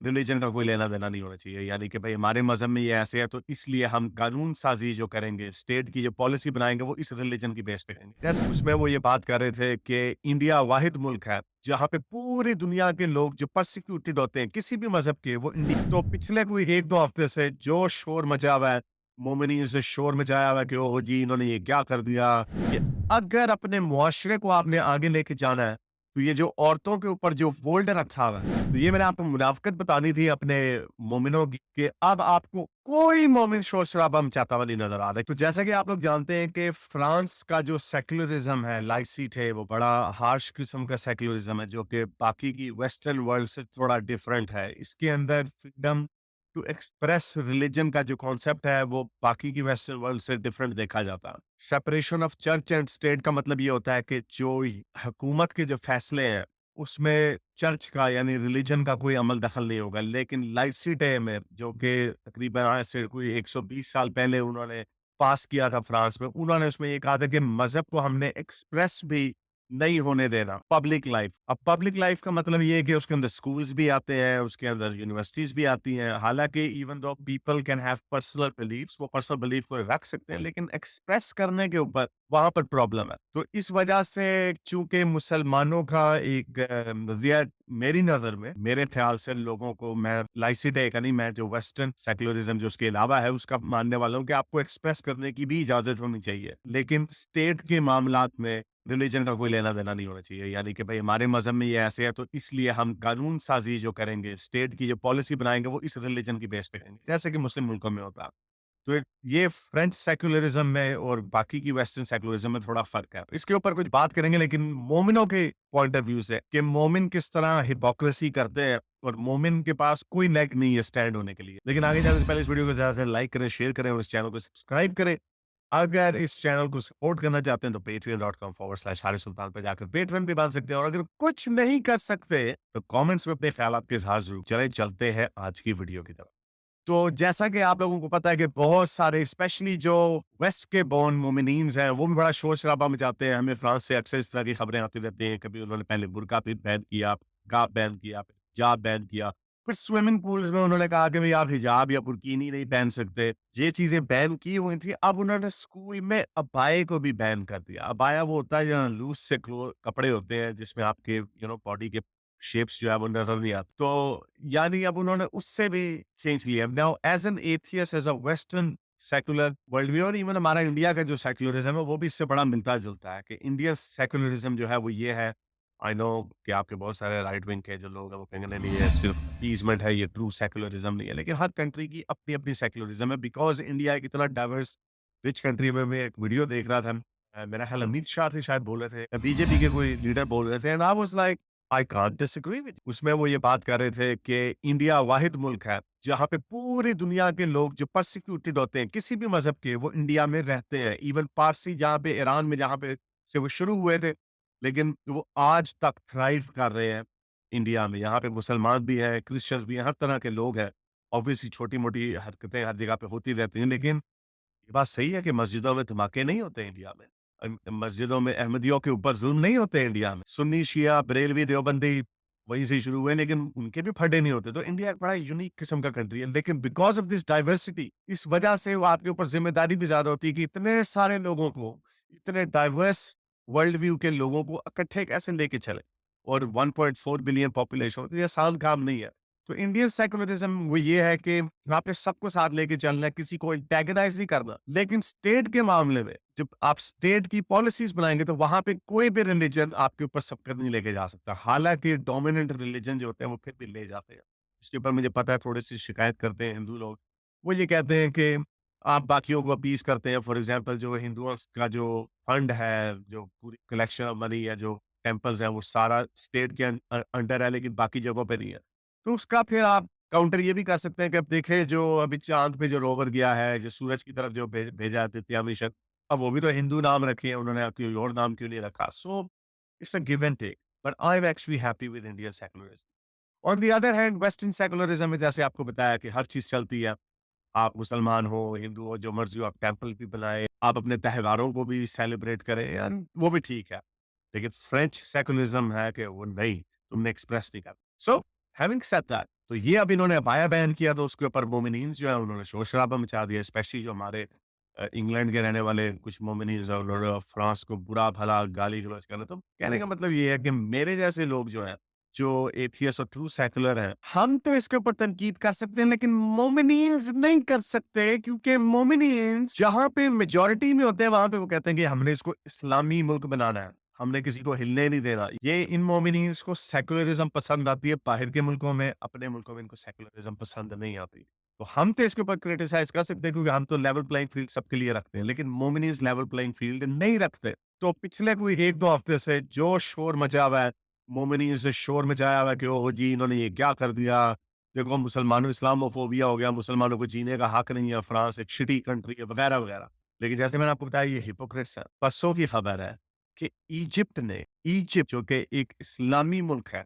Religion का कोई लेना देना नहीं होना चाहिए। यानी कि भाई हमारे मजहब में ये ऐसे है तो इसलिए हम कानून साजी जो करेंगे, स्टेट की जो पॉलिसी बनाएंगे वो इस रिलीजन की बेस पे करेंगे। जैसे उसमें वो ये बात कर रहे थे कि इंडिया वाहिद मुल्क है जहाँ पे पूरी दुनिया के लोग जो परसिक्यूटेड होते हैं किसी भी मजहब के, वो इंडिया। तो पिछले कोई एक दो हफ्ते से जो शोर मचा हुआ है, मोमिनीन ने शोर मचाया हुआ है कि ओह जी इन्होंने ये क्या कर दिया। ये अगर अपने मुआशरे को आपने आगे लेके जाना है तो ये जो औरतों के ऊपर जो फोल्ड रखा हुआ है, तो ये मैंने आपको मुनाफिकत बतानी थी अपने मोमिनों की कि अब आपको कोई मोमिन शोर शराबा मचाता हुआ नहीं नजर आ रहा है। तो जैसा कि आप लोग जानते हैं कि फ्रांस का जो सेक्युलरिज्म है, लाइसिट है, वो बड़ा हार्श किस्म का सेक्युलरिज्म है जो कि बाकी की वेस्टर्न वर्ल्ड से थोड़ा डिफरेंट है। इसके अंदर फ्रीडम टू एक्सप्रेस रिलीजन का जो कॉन्सेप्ट है वो बाकी की वेस्टर्न वर्ल्ड से डिफरेंट देखा जाता है। Separation of church and state का मतलब ये होता है कि जो हुकूमत के जो फैसले हैं उसमें चर्च का यानी रिलीजन का कोई अमल दखल नहीं होगा। लेकिन लाइसिटे में जो कि तकरीबन आज से कोई 120 साल पहले उन्होंने पास किया था फ्रांस में, उन्होंने उसमें ये कहा था कि मजहब को हमने एक्सप्रेस भी नहीं होने देना। पब्लिक लाइफ, अब पब्लिक लाइफ का मतलब ये है कि उसके अंदर स्कूल्स भी आते हैं, उसके अंदर यूनिवर्सिटीज भी आती हैं। हालांकि even though people can have personal beliefs, वो पर्सनल बिलीफ को रख सकते हैं, लेकिन एक्सप्रेस करने के ऊपर वहां पर प्रॉब्लम है। तो इस वजह से चूंकि मुसलमानों का एक नजरिया, मेरी नजर में, मेरे ख्याल से लोगों को, मैं लाइसिटे का नहीं, मैं जो वेस्टर्न सेक्युलरिज्म जो उसके अलावा है उसका मानने वाला हूँ कि आपको एक्सप्रेस करने की भी इजाजत होनी चाहिए, लेकिन स्टेट के मामलात में रिलीजन का कोई लेना देना नहीं होना चाहिए। यानी कि भाई हमारे मजहब में ये ऐसे है तो इसलिए हम कानून साजी जो करेंगे, स्टेट की जो पॉलिसी बनाएंगे वो इस रिलीजन की बेस पे करेंगे, जैसे कि मुस्लिम मुल्कों में होता है। तो ये फ्रेंच सेक्युलरिज्म में और बाकी की वेस्टर्न सेक्युलरिज्म में थोड़ा फर्क है। इसके ऊपर कुछ बात करेंगे, लेकिन मोमिनों के पॉइंट ऑफ व्यू से कि मोमिन किस तरह हिपोक्रेसी करते हैं और मोमिन के पास कोई नेक नहीं है स्टैंड होने के लिए। लेकिन आगे जाने से पहले इस वीडियो को ज्यादा से लाइक करें, शेयर करें और इस चैनल को सब्सक्राइब करें। अगर इस चैनल को सपोर्ट करना चाहते हैं तो patreon.com/हारिस सुल्तान पे जाकर पेट्रन भी बन सकते हैं, और अगर कुछ नहीं कर सकते तो कमेंट्स में अपने ख्यालात के इजहार जरूर। चले चलते हैं आज की वीडियो की तरफ। तो जैसा कि आप लोगों को पता है कि बहुत सारे स्पेशली जो वेस्ट के बोर्न मोमिनीन्स हैं वो भी बड़ा शोर शराबा मचाते हैं। हमें फ्रांस से अक्सर इस तरह की खबरें आती रहती हैं। कभी उन्होंने पहले बुर्का भी बैन किया, काब बैन किया, फिर हिजाब बैन किया, फिर स्विमिंग पूल्स में उन्होंने कहा कि भाई आप हिजाब या बुर्कीनी नहीं पहन सकते। ये चीजें बैन की हुई थी। अब उन्होंने स्कूल में अबाए को भी बैन कर दिया। अबाया वो होता है जहाँ लूज से कपड़े होते हैं जिसमें आपके बॉडी के शेप्स जो है वो नजर नहीं आती। तो यानी अब उन्होंने उससे भी चेंज लिया। Now as an atheist, as a western secular world view, और इवन हमारा इंडिया का जो सेक्युलरिज्म है वो भी इससे बड़ा मिलता जुलता है कि इंडियन सेक्युलरिज्म जो है वो ये है। आई नो कि आपके बहुत सारे राइट विंग के जो लोग हैं वो कहेंगे नहीं नहीं, ये सिर्फ अपीजमेंट है, ये ट्रू सेक्युलरिज्म नहीं है। लेकिन हर कंट्री की अपनी अपनी सेक्युलरिज्म है, बिकॉज इंडिया एक इतना डाइवर्स रिच कंट्री में। मैं एक वीडियो देख रहा था, मेरा ख्याल अमित शाह थे शायद बोल रहे थे, बीजेपी के कोई लीडर बोल रहे थे, and I was like I can't disagree with. उसमें वो ये बात कर रहे थे कि इंडिया वाहिद मुल्क है जहाँ पे पूरी दुनिया के लोग जो परसिक्यूटेड होते हैं किसी भी मजहब के, वो इंडिया में रहते हैं। इवन पारसी जहाँ पे, ईरान में जहाँ पे से वो शुरू हुए थे, लेकिन वो आज तक थ्राइव कर रहे हैं इंडिया में। यहाँ पे मुसलमान भी है, क्रिश्चियंस भी हैं, हर तरह के लोग हैं। ऑब्वियसली छोटी मोटी हरकतें हर जगह पे होती रहती हैं, लेकिन ये बात सही है कि मस्जिदों में धमाके नहीं होते इंडिया में। मस्जिदों में अहमदियों के ऊपर जुल्म नहीं होते इंडिया में। सुन्नी, शिया, बरेलवी, देवबंदी वहीं से ही शुरू हुए, लेकिन उनके भी फटे नहीं होते। तो इंडिया एक बड़ा यूनिक किस्म का कंट्री है, लेकिन बिकॉज ऑफ दिस डाइवर्सिटी, इस वजह से वो आपके ऊपर जिम्मेदारी भी ज्यादा होती है कि इतने सारे लोगों को, इतने डाइवर्स वर्ल्ड व्यू के लोगों को इकट्ठे कैसे लेके चले। और 1.4 बिलियन पॉपुलेशन, तो ये आसान काम नहीं है। तो इंडियन सेकुलरिज्म वो ये है कि आपने सबको साथ लेके चलना है, किसी को एंटेगनाइज नहीं करना। लेकिन स्टेट के मामले में जब आप स्टेट की पॉलिसीज बनाएंगे तो वहां पे कोई भी रिलीजन आपके ऊपर सबकत नहीं लेके जा सकता। हालांकि डोमिनेंट रिलीजन जो होते हैं वो फिर भी ले जाते हैं। इसके ऊपर मुझे पता है थोड़ी सी शिकायत करते हैं हिंदू लोग। वो ये कहते हैं कि आप बाकियों को अपीज करते हैं। फॉर एग्जाम्पल जो हिंदुओं का जो फंड है, जो पूरी कलेक्शन ऑफ मनी है, जो टेम्पल्स है, वो सारा स्टेट के अंडर है, लेकिन बाकी जगहों पे नहीं है। तो उसका फिर आप काउंटर ये भी कर सकते हैं कि अब देखें जो अभी चांद पे जो रोवर गया है, जो सूरज की तरफ जो भेजा है तृतीया मिशन, अब वो भी तो हिंदू नाम रखे हैं उन्होंने, कोई और नाम क्यों नहीं रखा। So it's a give and take, but I am actually happy with Indian secularism. On the other hand western secularism में जैसे आपको बताया कि हर चीज चलती है। आप मुसलमान हो, हिंदू हो, जो मर्जी हो, आप टेम्पल भी बनाए, आप अपने त्योहारों को भी सेलिब्रेट करें, एंड वो भी ठीक है। लेकिन फ्रेंच सेकुलरिज्म है कि वो नहीं, तुमने एक्सप्रेस नहीं कर। सो हैविंग सेड दैट, تو یہ اب انہوں نے ابایا بین کیا تو اس کے اوپر مومنینز جو ہے انہوں نے شور شرابہ مچا دیا، اسپیشلی جو ہمارے انگلینڈ کے رہنے والے کچھ مومنینز ہیں، انہوں نے فرانس کو برا بھلا گالی گلوچ کرنا. تو کہنے کا مطلب یہ ہے کہ میرے جیسے لوگ جو ہیں جو ایتھیس اور ٹرو سیکولر ہیں، ہم تو اس کے اوپر تنقید کر سکتے ہیں لیکن مومنینز نہیں کر سکتے، کیونکہ مومنینز جہاں پہ میجورٹی میں ہوتے ہیں وہاں پہ وہ کہتے ہیں کہ ہم نے اس کو اسلامی ملک بنانا ہے، ہم نے کسی کو ہلنے نہیں دینا. یہ ان مومنینز کو سیکولرزم پسند آتی ہے باہر کے ملکوں میں، اپنے ملکوں میں ان کو سیکولرزم پسند نہیں آتی. تو ہم تو اس کے اوپر کریٹیسائز کر سکتے ہیں کیونکہ ہم تو لیول پلئنگ فیلڈ سب کے لیے رکھتے ہیں، لیکن مومنینز لیول پلئنگ فیلڈ نہیں رکھتے. تو پچھلے کوئی 1-2 ہفتے سے جو شور مچا ہوا ہے، مومنینز نے شور مچایا ہوا ہے کہ او جی انہوں نے یہ کیا کر دیا، دیکھو مسلمانوں اسلاموفوبیا ہو گیا، مسلمانوں کو جینے کا حق نہیں ہے، فرانس ایک شٹی کنٹری ہے وغیرہ وغیرہ. لیکن جیسے میں نے آپ کو بتایا یہ ہپوکریٹس ہے. پرسوں کی خبر ہے کہ ایجپٹ جو کہ ایک اسلامی ملک ہے،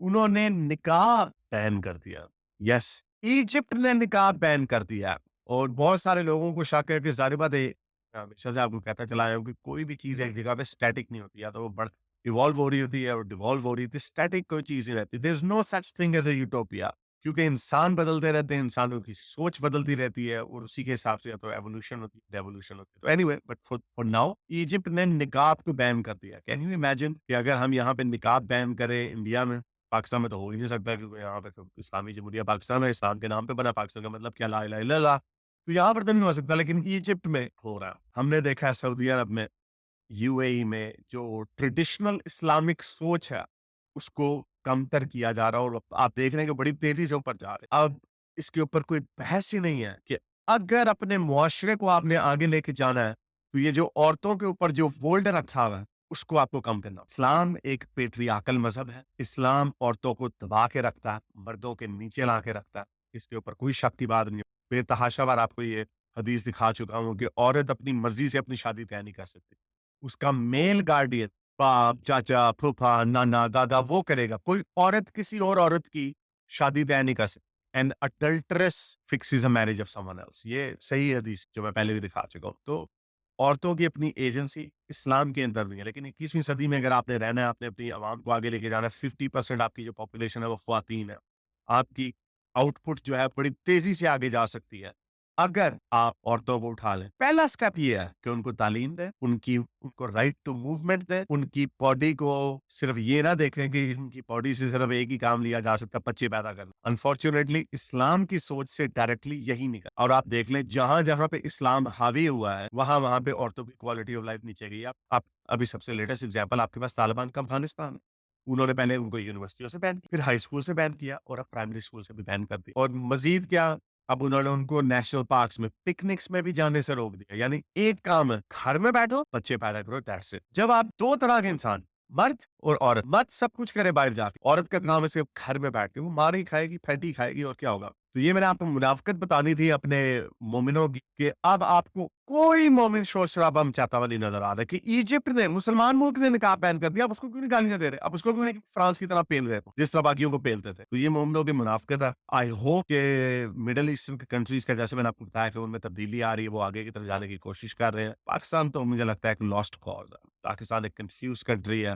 انہوں نے نکاح بین کر دیا. یس، ایجپٹ نے نکاح بین کر دیا. اور بہت سارے لوگوں کو شک ہے کہ ظاہر بات ہے، ہمیشہ سے آپ کو کہتا چلا ہوں کہ کوئی بھی چیز ایک جگہ پہ اسٹیٹک نہیں ہوتی، یا تو وہ ایوالو ہو رہی ہوتی ہے اور ڈیوالو ہو رہی ہوتی ہے. اسٹیٹک کوئی چیز نہیں رہتی. There is no such thing as a utopia, کیونکہ انسان بدلتے رہتے ہیں، انسانوں کی سوچ بدلتی رہتی ہے اور اسی کے حساب سے یا تو ایوولوشن ہوتی ہے ڈیوولوشن ہوتی ہے. تو any way, but for now Egypt نے نکاح کو بین کر دیا. کین یو امیجن کہ اگر ہم یہاں پہ نکاح بین کریں انڈیا میں، پاکستان میں تو ہو ہی نہیں سکتا کیونکہ یہاں پہ تو اسلامی جمہوریہ پاکستان ہے، اسلام کے نام پہ بنا، پاکستان کا مطلب کیا لا الہ الا اللہ. تو یہاں پر تو نہیں ہو سکتا، لیکن ایجپٹ میں ہو رہا. ہم نے دیکھا ہے سعودی عرب میں، یو اے ای میں جو ٹریڈیشنل اسلامک سوچ ہے اس کو کمتر کیا جا رہا، اور آپ دیکھ رہے ہیں کہ بڑی تیزی سے اوپر جا رہے. اب اس کے اوپر کوئی بحث ہی نہیں ہے کہ اگر اپنے معاشرے کو آپ نے آگے لے کے جانا ہے تو یہ جو عورتوں کے اوپر جو وولڈ رکھا ہوا ہے اس کو آپ کو کم کرنا. اسلام ایک پیٹریارکل مذہب ہے. اسلام عورتوں کو دبا کے رکھتا ہے، مردوں کے نیچے لا کے رکھتا ہے. اس کے اوپر کوئی شک کی بات نہیں. بے تحاشا بار آپ کو یہ حدیث دکھا چکا ہوں کہ عورت اپنی مرضی سے اپنی شادی طے نہیں کر سکتی. اس کا میل گارڈین باپ، چاچا، پھوپھا، نانا، دادا وہ کرے گا. کوئی عورت کسی اور عورت کی شادی طے نہیں کر سکتی. And adulterers fixes a marriage of someone else. یہ صحیح حدیث جو میں پہلے بھی دکھا چکا ہوں. تو عورتوں کی اپنی ایجنسی اسلام کے اندر بھی ہے، لیکن 21ویں صدی میں اگر آپ نے رہنا ہے، آپ نے اپنی عوام کو آگے لے کے جانا ہے، 50% آپ کی جو پاپولیشن ہے وہ خواتین ہے. آپ کی آؤٹ پٹ جو ہے بڑی تیزی سے آگے جا سکتی ہے اگر آپ عورتوں کو اٹھا لیں. پہلا سٹیپ یہ ہے کہ ان کو تعلیم دیں، ان کو رائٹ ٹو موومنٹ دیں. ان کی باڈی کو صرف یہ نہ دیکھیں کہ ان کی باڈی سے صرف ایک ہی کام لیا جا سکتا، بچے پیدا کرنا. انفارچونیٹلی اسلام کی سوچ سے ڈائریکٹلی یہی نکل. اور آپ دیکھ لیں جہاں جہاں پہ اسلام حاوی ہوا ہے وہاں پہ عورتوں کی کوالٹی آف لائف نیچے گئی. آپ ابھی سب سے لیٹسٹ ایگزامپل آپ کے پاس طالبان کا افغانستان ہے. انہوں نے پہلے ان کو یونیورسٹیوں سے بین کیا، پھر ہائی اسکول سے بین کیا، اور اب پرائمری اسکول سے بھی بین کر دیا. اور مزید کیا، اب انہوں نے ان کو نیشنل پارکس میں، پکنکس میں بھی جانے سے روک دیا. یعنی ایک کام ہے، گھر میں بیٹھو بچے پیدا کرو، دیٹس اٹ. جب آپ دو طرح کے انسان، مرد اور عورت، مرد سب کچھ کرے باہر جا کے، عورت کا کام ہے صرف گھر میں بیٹھ کے وہ مار ہی کھائے گی، پھینٹی کھائے گی، اور کیا ہوگا. تو یہ میں نے آپ کو منافقت بتانی تھی اپنے مومنوں کی کہ اب آپ کو کوئی مومن شور شرابہ مچاتا ہوا نہیں نظر آ رہا کہ ایجپٹ نے، مسلمان ملک نے نکاح بین کر دیا، اب اس کو کیوں نہیں گالیاں دے رہے، اب اس کو کیوں نہیں فرانس کی طرح پھیل رہے جس طرح باقیوں کو پھیلتے تھے. تو یہ مومنوں کی منافقت ہے. آئی ہوپ کہ مڈل ایسٹرن کنٹریز کا، جیسے میں نے آپ کو بتایا کہ ان میں تبدیلی آ رہی ہے، وہ آگے کی طرف جانے کی کوشش کر رہے ہیں. پاکستان تو مجھے لگتا ہے ایک لاسٹ کاز ہے. پاکستان ایک کنفیوز کنٹری ہے،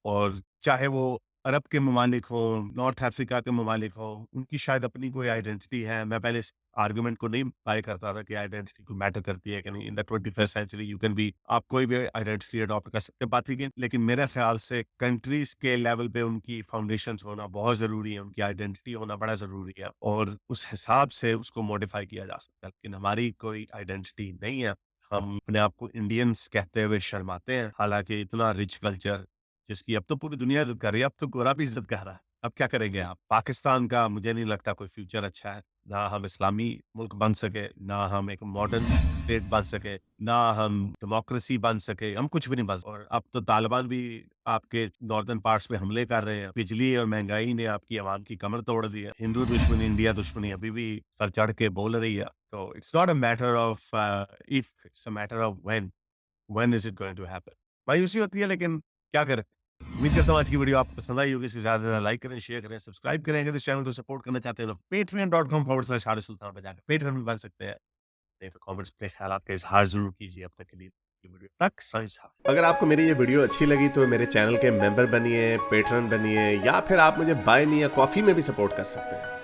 اور چاہے وہ عرب کے ممالک ہوں، نارتھ افریقہ کے ممالک ہوں، ان کی شاید اپنی کوئی آئیڈینٹی ہے. میں پہلے اس آرگومنٹ کو نہیں بائی کرتا تھا کہ آئیڈینٹی کو میٹر کرتی ہے کہ نہیں. In the 21st century you can be, آپ کوئی بھی آئیڈینٹی اڈاپٹ کر سکتے بات ہی. لیکن میرے خیال سے کنٹریز کے لیول پہ ان کی فاؤنڈیشنز ہونا بہت ضروری ہے، ان کی آئیڈینٹی ہونا بڑا ضروری ہے، اور اس حساب سے اس کو موڈیفائی کیا جا سکتا ہے. لیکن ہماری کوئی آئیڈینٹی نہیں ہے. ہم اپنے آپ کو انڈینس کہتے ہوئے شرماتے ہیں، حالانکہ اتنا رچ کلچر جس کی اب تو پوری دنیا عزت کر رہی ہے، اب تو گورا بھی عزت کر رہا ہے. اب کیا کریں گے آپ؟ پاکستان کا مجھے نہیں لگتا کوئی فیوچر اچھا ہے. نہ ہم اسلامی ملک بن سکے، نہ ہم ایک ماڈرن اسٹیٹ بن سکے، نہ ہم ڈیموکریسی بن سکے، ہم کچھ بھی نہیں بن سکے. اور اب تو طالبان بھی آپ کے ناردرن پارٹس پہ حملے کر رہے ہیں. بجلی اور مہنگائی نے آپ کی عوام کی کمر توڑ دی ہے. ہندو دشمنی، انڈیا دشمنی ابھی بھی سر چڑھ کے بول رہی ہے. تو it's not a matter of if, it's a matter of when is it going to happen. مایوسی ہوتی ہے لیکن کیا کریں. امید کرتا ہوں آج کی ویڈیو آپ کو پسند آئی ہوگی. اس کو زیادہ سے زیادہ لائک کریں، شیئر کریں، سبسکرائب کریں. اگر اس چینل کو سپورٹ کرنا چاہتے ہیں تو patreon.com/حارث سلطان پہ جا کر پیٹرین میں بن سکتے ہیں. نہیں تو کامنٹس میں خیالات کا اظہار ضرور کیجیے اپنے کے لیے. तक संसार। अगर आपको मेरी ये वीडियो अच्छी लगी तो मेरे चैनल के मेंबर बनिए, पेट्रन बनिए, या फिर आप मुझे बाय मी या कॉफी में भी सपोर्ट कर सकते हैं।